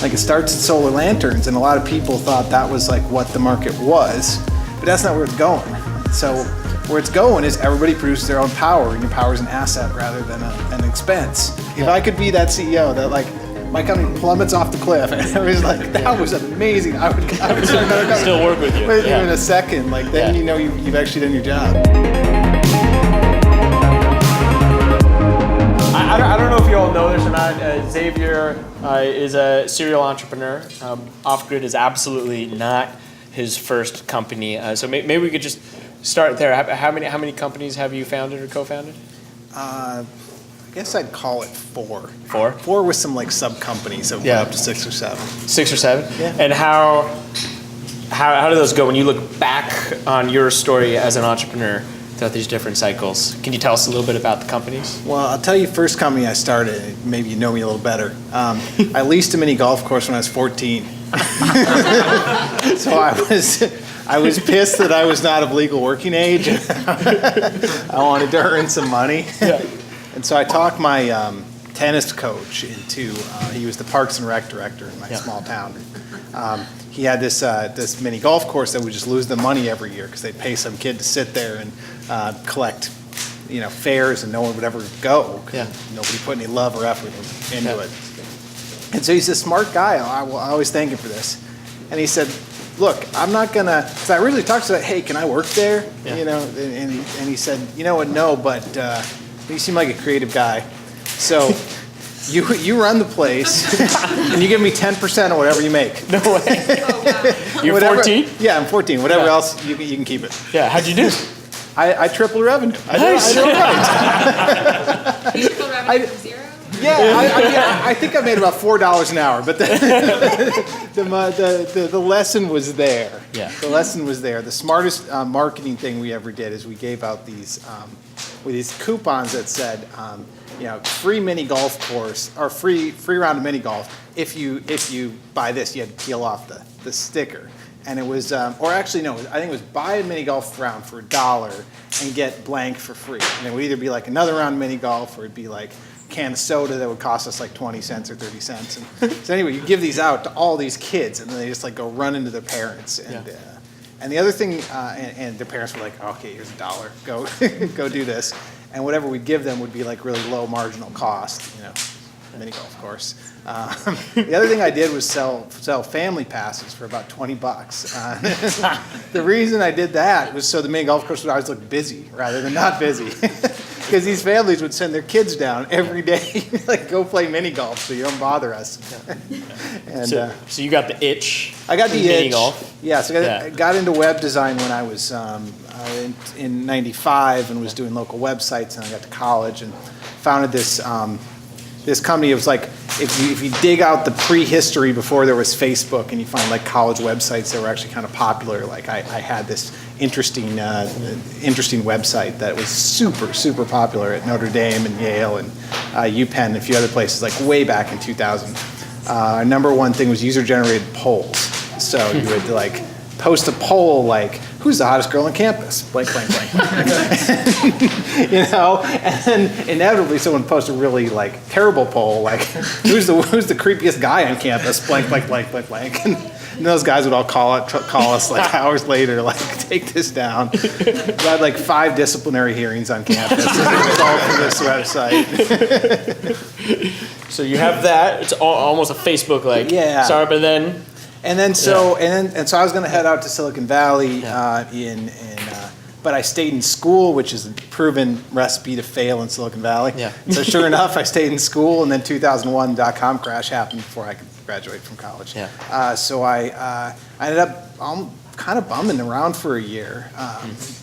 Like it starts in solar lanterns, and a lot of people thought that was like what the market was, but that's not where it's going. So where it's going is everybody produces their own power, and your power is an asset rather than an expense. If I could be that CEO that like my company plummets off the cliff, and I was like, that was amazing. I would still work with you. With you in a second. Like then you know you've actually done your job. I don't know if you all know this or not. Xavier is a serial entrepreneur. Off-Grid is absolutely not his first company. So maybe we could just start there. How many companies have you founded or co-founded? I guess I'd call it 4. 4? 4 with some like sub companies, so up to 6 or 7. 6 or 7? Yeah. And how do those go when you look back on your story as an entrepreneur throughout these different cycles? Can you tell us a little bit about the companies? Well, I'll tell you, first company I started, maybe you know me a little better. I leased a mini golf course when I was 14. So I was pissed that I was not of legal working age. I wanted to earn some money. Yeah. And so I talked my tennis coach into, he was the Parks and Rec director in my small town. He had this mini golf course that would just lose the money every year because they'd pay some kid to sit there and collect, fares, and no one would ever go. Nobody put any love or effort into it. And so he's a smart guy. I always thank him for this. And he said, look, I'm not gonna, because I originally talked to him, hey, can I work there? And he said, no, but you seem like a creative guy. So you run the place and you give me 10% of whatever you make. No way. Oh, wow. You're 14? Yeah, I'm 14. Whatever else, you can keep it. Yeah, how'd you do? I tripled revenue. Nice. Triple revenue from 0? Yeah, I think I made about $4 an hour, but the lesson was there. Yeah. The lesson was there. The smartest marketing thing we ever did is we gave out these coupons that said, free mini golf course or free round of mini golf if you buy this. You had to peel off the sticker. And it was, or actually no, I think it was buy a mini golf round for $1 and get blank for free. And it would either be like another round of mini golf, or it'd be like a can of soda that would cost us like 20 cents or 30 cents. And so anyway, you give these out to all these kids, and then they just like go run into their parents. And and the other thing, and their parents were like, okay, here's $1, go go do this. And whatever we'd give them would be like really low marginal cost, mini golf course. The other thing I did was sell family passes for about $20. The reason I did that was so the mini golf course would always look busy rather than not busy. Because these families would send their kids down every day, like go play mini golf so you don't bother us. And So you got the itch. I got the mini itch. golf. Yeah, so I got into web design when I was in '95 and was doing local websites, and I got to college and founded this company. It was like if you dig out the prehistory before there was Facebook, and you find like college websites that were actually kind of popular. Like I had this interesting website that was super popular at Notre Dame and Yale and UPenn and a few other places, like way back in 2000. Our number one thing was user-generated polls. So you would like post a poll like, who's the hottest girl on campus? Blank, blank, blank. And then inevitably someone would post a really like terrible poll like, who's the creepiest guy on campus? Blank, blank, blank, blank, blank. And those guys would all call us like hours later, like, take this down. We had like 5 disciplinary hearings on campus as a result of this website. So you have that. It's almost a Facebook like startup, and then. So I was going to head out to Silicon Valley but I stayed in school, which is a proven recipe to fail in Silicon Valley. Yeah. So sure enough, I stayed in school, and then 2001 .com crash happened before I could graduate from college. Yeah. So I ended up kind of bumming around for a year,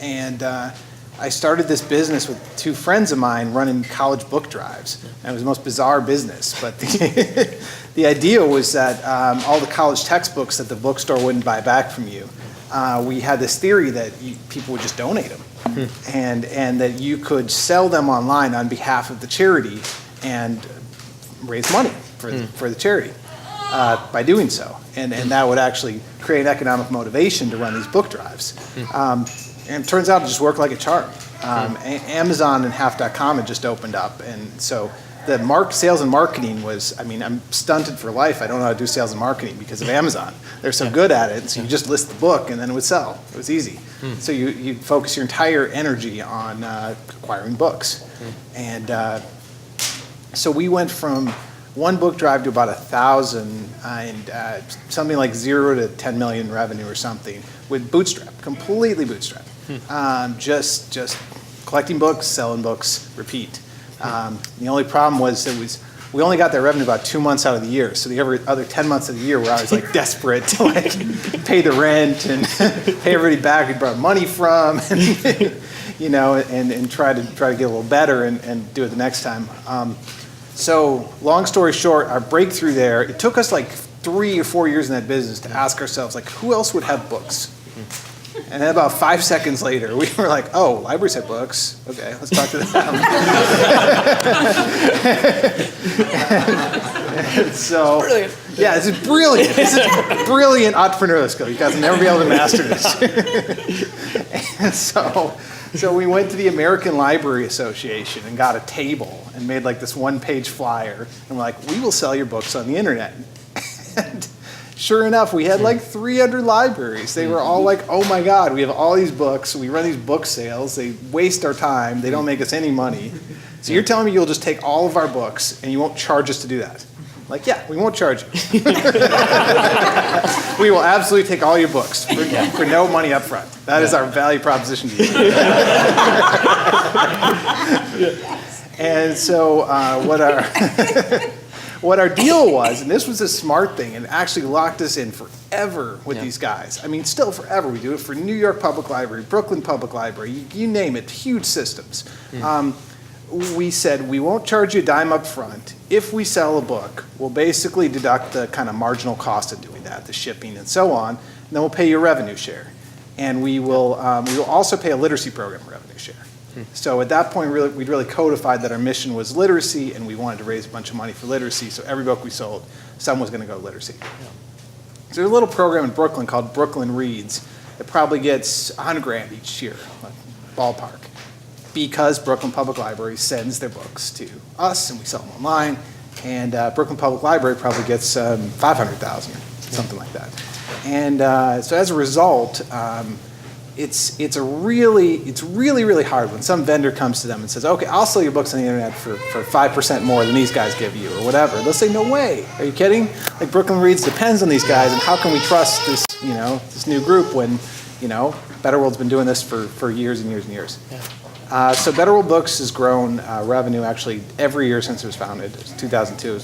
and I started this business with 2 friends of mine running college book drives. And it was the most bizarre business, but the idea was that all the college textbooks that the bookstore wouldn't buy back from you, we had this theory that people would just donate them, and that you could sell them online on behalf of the charity and raise money for the charity by doing so. And that would actually create economic motivation to run these book drives. And it turns out it just worked like a charm. Amazon and half.com had just opened up, and so sales and marketing was, I mean, I'm stunted for life. I don't know how to do sales and marketing because of Amazon. They're so good at it. So you just list the book and then it would sell. It was easy. So you focus your entire energy on acquiring books. And so we went from one book drive to about 1,000 and something like 0 to 10 million revenue or something with bootstrap, completely bootstrap. Just collecting books, selling books, repeat. The only problem was we only got that revenue about 2 months out of the year. So the other 10 months of the year, where I was like desperate to like pay the rent and pay everybody back we brought money from, and, you know, and try to get a little better and do it the next time. So long story short, our breakthrough there, it took us like 3 or 4 years in that business to ask ourselves, like, who else would have books? And then about 5 seconds later, we were like, oh, libraries have books. Okay, let's talk to them. and so, brilliant. Yeah, this is brilliant. This is brilliant entrepreneurial skill. You guys will never be able to master this. And so we went to the American Library Association and got a table and made like this one-page flyer. And we're like, we will sell your books on the internet. And sure enough, we had like 300 libraries. They were all like, oh my God, we have all these books. We run these book sales. They waste our time. They don't make us any money. So you're telling me you'll just take all of our books and you won't charge us to do that? Like, yeah, we won't charge you. We will absolutely take all your books for no money up front. That is our value proposition to you. And so what our deal was, and this was a smart thing, and actually locked us in forever with these guys. I mean, still forever. We do it for New York Public Library, Brooklyn Public Library, you name it, huge systems. We said, we won't charge you a dime up front. If we sell a book, we'll basically deduct the kind of marginal cost of doing that, the shipping and so on, and then we'll pay you a revenue share. And we will also pay a literacy program revenue share. So at that point, we'd really codified that our mission was literacy, and we wanted to raise a bunch of money for literacy. So every book we sold, some was going to go to literacy. So there's a little program in Brooklyn called Brooklyn Reads. It probably gets $100,000 each year, like ballpark, because Brooklyn Public Library sends their books to us, and we sell them online. And Brooklyn Public Library probably gets $500,000, something like that. And so as a result, it's really hard when some vendor comes to them and says, okay, I'll sell your books on the internet for 5% more than these guys give you or whatever. They'll say, no way. Are you kidding? Like, Brooklyn Reads depends on these guys, and how can we trust this, this new group when, Better World's been doing this for years and years and years. Yeah. So Better World Books has grown revenue actually every year since it was founded. It was 2002.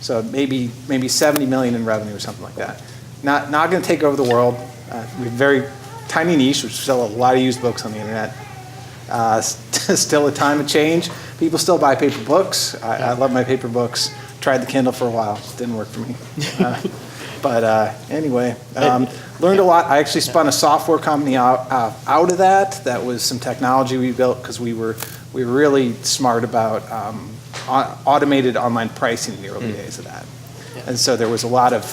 So maybe 70 million in revenue or something like that. Not going to take over the world. We have a very tiny niche, which sell a lot of used books on the internet. Still a time of change. People still buy paper books. I love my paper books. Tried the Kindle for a while. It didn't work for me. But anyway, learned a lot. I actually spun a software company out of that. That was some technology we built because we were really smart about automated online pricing in the early days of that. Yeah. And so there was a lot of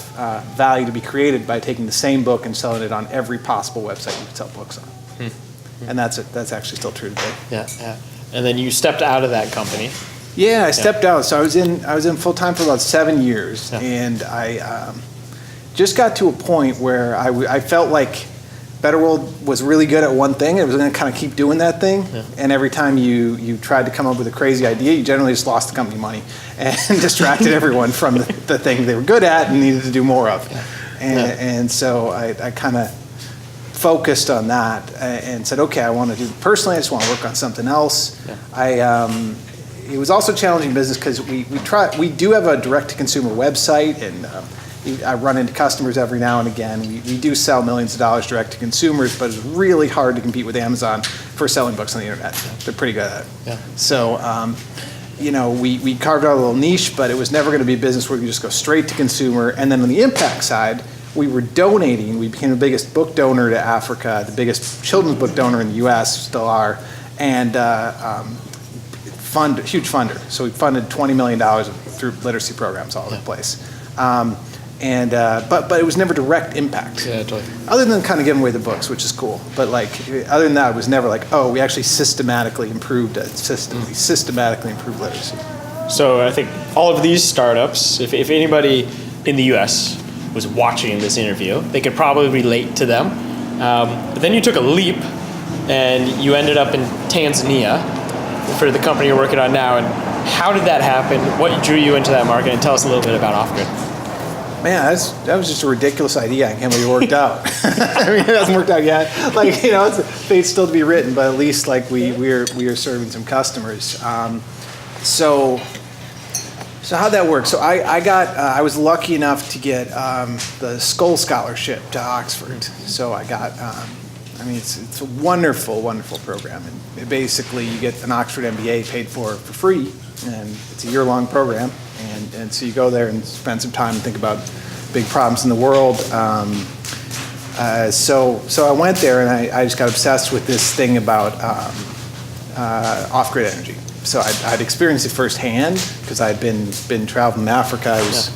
value to be created by taking the same book and selling it on every possible website you could sell books on. And that's actually still true today. Yeah. And then you stepped out of that company. Yeah, I stepped out. So I was in full time for about 7 years, and I just got to a point where I felt like Better World was really good at one thing, and it was going to kind of keep doing that thing. Yeah. And every time you tried to come up with a crazy idea, you generally just lost the company money and distracted everyone from the thing they were good at and needed to do more of. Yeah. And so I kind of focused on that and said, okay, I want to do personally. I just want to work on something else. Yeah. It was also challenging business because we do have a direct-to-consumer website, and I run into customers every now and again. We do sell millions of dollars direct to consumers, but it's really hard to compete with Amazon for selling books on the internet. They're pretty good at it. Yeah. So, we carved out a little niche, but it was never going to be a business where we just go straight to consumer. And then on the impact side, we were donating. We became the biggest book donor to Africa, the biggest children's book donor in the U.S., still are, and huge funder. So we funded $20 million through literacy programs all over the place. But it was never direct impact. Yeah, totally. Other than kind of giving away the books, which is cool. But other than that, it was never like, oh, we actually systematically improved literacy. So I think all of these startups, if anybody in the U.S. was watching this interview, they could probably relate to them. But then you took a leap, and you ended up in Tanzania for the company you're working on now. And how did that happen? What drew you into that market? And tell us a little bit about Off-Grid. Man, that was just a ridiculous idea. I can't believe it worked out. I mean, it hasn't worked out yet. Like, it's fate's still to be written, but at least like we are serving some customers. So how'd that work? So I was lucky enough to get the Skoll Scholarship to Oxford. So I got, it's a wonderful, wonderful program. And basically you get an Oxford MBA paid for free, and it's a year-long program. And so you go there and spend some time and think about big problems in the world. So I went there, and I just got obsessed with this thing about off-grid energy. So I'd experienced it firsthand because I'd been traveling in Africa. I was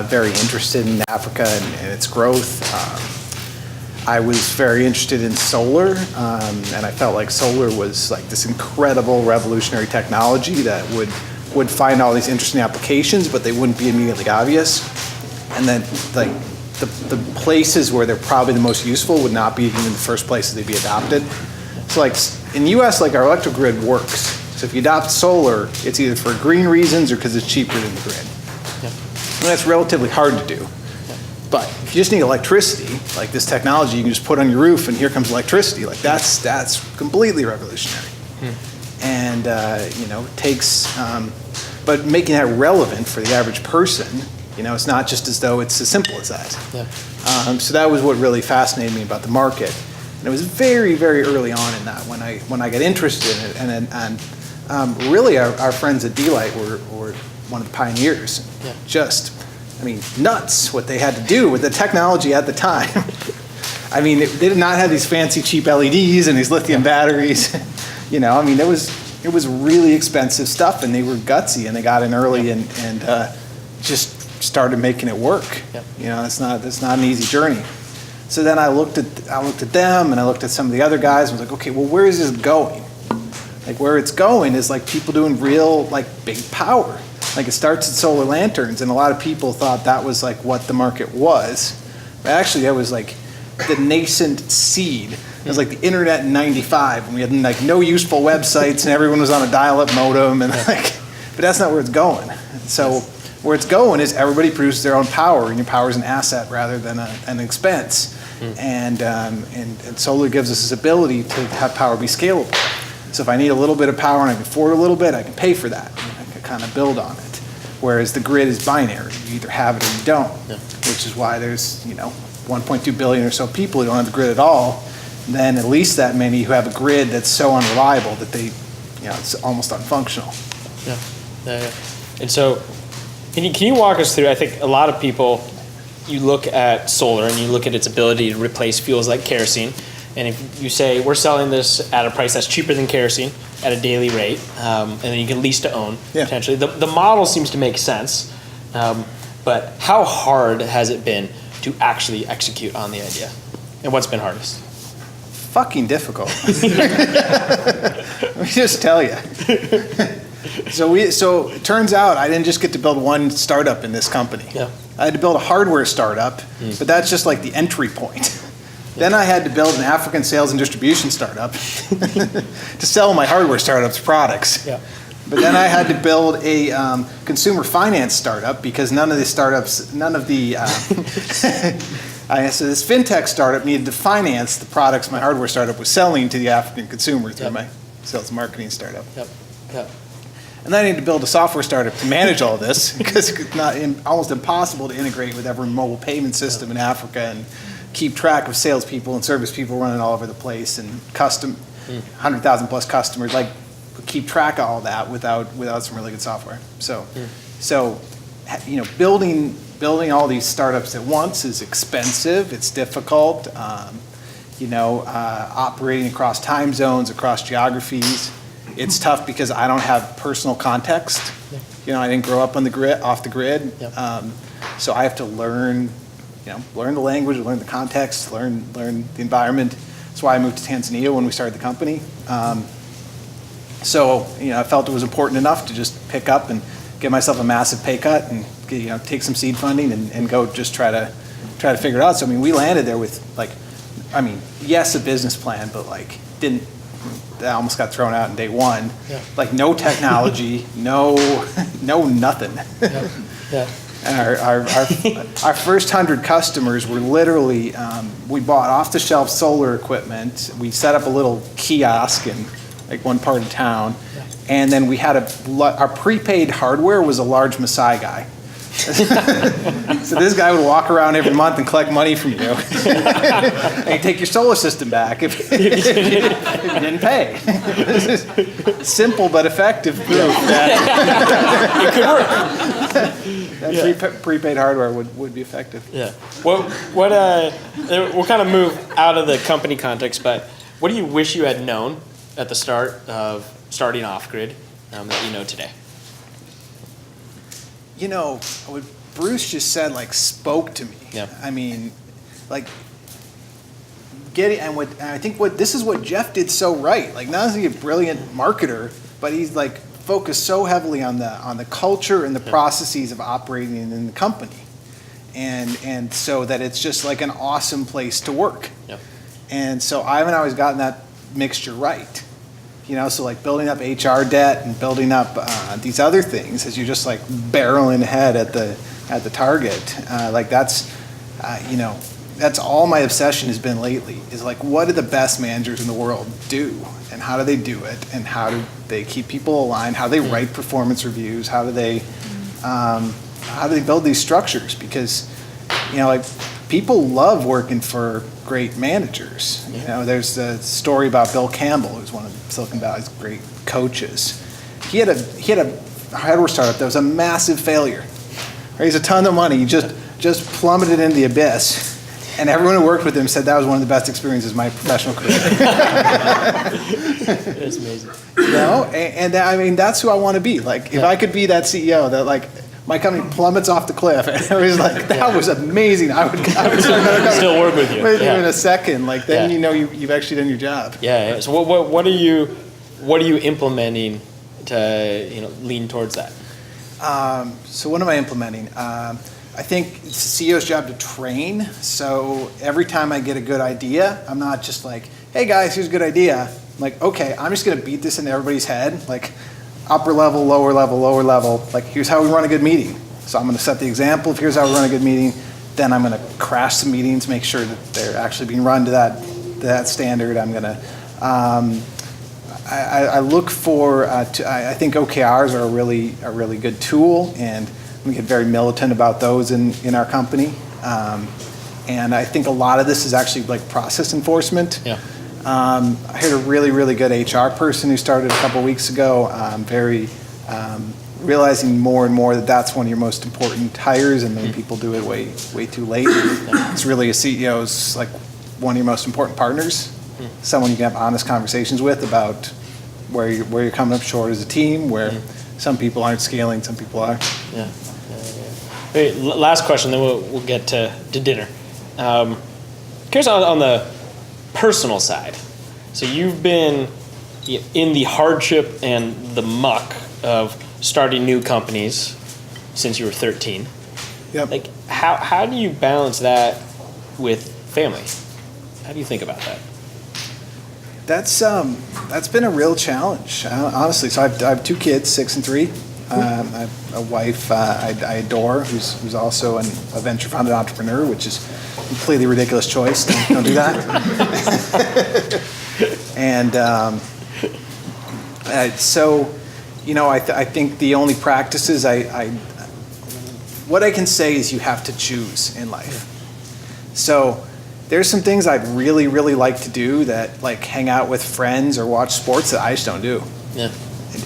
very interested in Africa and its growth. I was very interested in solar, and I felt like solar was like this incredible revolutionary technology that would find all these interesting applications, but they wouldn't be immediately obvious. And then like the places where they're probably the most useful would not be even the first places they'd be adopted. So like in the US, like our electrical grid works. So if you adopt solar, it's either for green reasons or because it's cheaper than the grid. Yeah. And that's relatively hard to do. But if you just need electricity, like this technology you can just put on your roof and here comes electricity, like that's completely revolutionary. And it takes, but making that relevant for the average person, it's not just as though it's as simple as that. Yeah. So that was what really fascinated me about the market. And it was very, very early on in that when I got interested in it. And really our friends at D-Light were one of the pioneers. Yeah. Just, nuts what they had to do with the technology at the time. They did not have these fancy cheap LEDs and these lithium batteries. It was really expensive stuff, and they were gutsy, and they got in early and just started making it work. Yep. It's not an easy journey. So then I looked at them, and I looked at some of the other guys, and was like, okay, well, where is this going? Like where it's going is like people doing real like big power. Like it starts at solar lanterns, and a lot of people thought that was like what the market was. But actually, that was like the nascent seed. It was like the internet in '95 when we had like no useful websites and everyone was on a dial-up modem and but that's not where it's going. So where it's going is everybody produces their own power, and your power is an asset rather than an expense. And solar gives us this ability to have power be scalable. So if I need a little bit of power and I can afford a little bit, I can pay for that. And I can kind of build on it. Whereas the grid is binary. You either have it or you don't, which is why there's 1.2 billion or so people who don't have the grid at all. Then at least that many who have a grid that's so unreliable that they, it's almost unfunctional. Yeah. And so, can you walk us through? I think a lot of people, you look at solar and you look at its ability to replace fuels like kerosene, and if you say we're selling this at a price that's cheaper than kerosene at a daily rate, and then you can lease to own potentially. The model seems to make sense, but how hard has it been to actually execute on the idea, and what's been hardest? Fucking difficult. Let me just tell you. So it turns out I didn't just get to build one startup in this company. Yeah. I had to build a hardware startup, but that's just like the entry point. Then I had to build an African sales and distribution startup to sell my hardware startup's products. Yeah. But then I had to build a consumer finance startup because so this fintech startup needed to finance the products my hardware startup was selling to the African consumer through my sales and marketing startup. Yep. And then I needed to build a software startup to manage all this because it's almost impossible to integrate with every mobile payment system in Africa and keep track of salespeople and service people running all over the place and 100,000 plus customers, like keep track of all that without some really good software. So building all these startups at once is expensive. It's difficult. Operating across time zones, across geographies. It's tough because I don't have personal context. I didn't grow up off the grid. So I have to learn the language, learn the context, learn the environment. That's why I moved to Tanzania when we started the company. So, I felt it was important enough to just pick up and give myself a massive pay cut and, take some seed funding and go just try to figure it out. So, we landed there with yes, a business plan, but that almost got thrown out in day one. Yeah. No technology, no nothing. Yeah. And our first 100 customers were literally, we bought off-the-shelf solar equipment. We set up a little kiosk in one part of town, and then we had our prepaid hardware was a large Maasai guy. So this guy would walk around every month and collect money from you, and he'd take your solar system back if you didn't pay. This is simple but effective proof that it could work. Prepaid hardware would be effective. Yeah. We'll kind of move out of the company context, but what do you wish you had known at the start of starting Off-Grid that you know today? What Bruce just said, spoke to me. Yeah. I think this is what Jeff did so right. Not only is he a brilliant marketer, but he's focused so heavily on the culture and the processes of operating in the company, and so that it's just an awesome place to work. Yep. And so I haven't always gotten that mixture right. So building up HR debt and building up these other things as you're just barreling ahead at the target. That's all my obsession has been lately is what do the best managers in the world do, and how do they do it, and how do they keep people aligned, how do they write performance reviews, how do they build these structures, because people love working for great managers. There's a story about Bill Campbell, who's one of Silicon Valley's great coaches. He had a hardware startup that was a massive failure. Raised a ton of money, just plummeted into the abyss. And everyone who worked with him said that was one of the best experiences of my professional career. That's amazing. And that's who I want to be. If I could be that CEO that my company plummets off the cliff, and I was that was amazing. I would still work with you. In a second, then you've actually done your job. Yeah. So what are you implementing to lean towards that? So what am I implementing? I think it's the CEO's job to train. So every time I get a good idea, I'm not just hey guys, here's a good idea. I'm okay, I'm just gonna beat this into everybody's head. Upper level, lower level, lower level. Here's how we run a good meeting. So I'm gonna set the example of here's how we run a good meeting. Then I'm gonna crash some meetings, make sure that they're actually being run to that standard. I'm gonna, I look for, I think OKRs are a really good tool, and we get very militant about those in our company. And I think a lot of this is actually process enforcement. Yeah. I heard a really, really good HR person who started a couple weeks ago, realizing more and more that that's one of your most important hires, and then people do it way too late. It's really a CEO's one of your most important partners, someone you can have honest conversations with about where you're coming up short as a team, where some people aren't scaling, some people are. Yeah. Wait, last question, then we'll get to dinner. Curious on the personal side. So you've been in the hardship and the muck of starting new companies since you were 13. Yep. How do you balance that with family? How do you think about that? That's been a real challenge, honestly. So I have two kids, 6 and 3. I have a wife I adore, who's also a venture-funded entrepreneur, which is a completely ridiculous choice. Don't do that. And so, I think the only practices what I can say is you have to choose in life. So there's some things I'd really, really like to do that, hang out with friends or watch sports, that I just don't do. Yeah.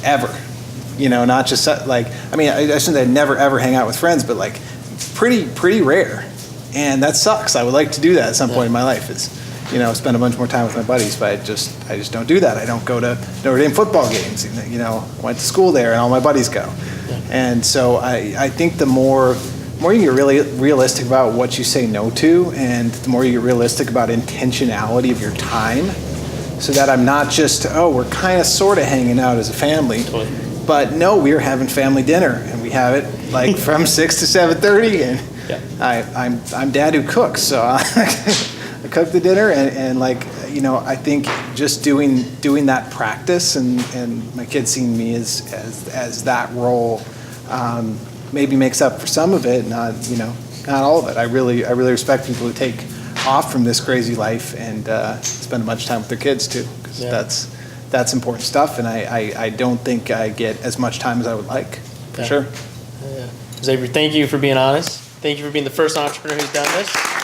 Ever. Not just I shouldn't say I'd never ever hang out with friends, but pretty rare. And that sucks. I would like to do that at some point in my life, is, spend a bunch more time with my buddies, but I just don't do that. I don't go to Notre Dame football games. Went to school there and all my buddies go. Yeah. And so I think the more you get really realistic about what you say no to, and the more you get realistic about intentionality of your time. so that I'm not just, oh, we're kind of sort of hanging out as a family. Totally. But no, we're having family dinner, and we have it like from 6 to 7:30, and Yeah. I'm dad who cooks, so I cook the dinner, and like, you know, I think just doing that practice, and my kids seeing me as that role, maybe makes up for some of it, not all of it. I really respect people who take off from this crazy life and spend a bunch of time with their kids too, because that's important stuff, and I don't think I get as much time as I would like, for sure. Xavier, thank you for being honest. Thank you for being the first entrepreneur who's done this.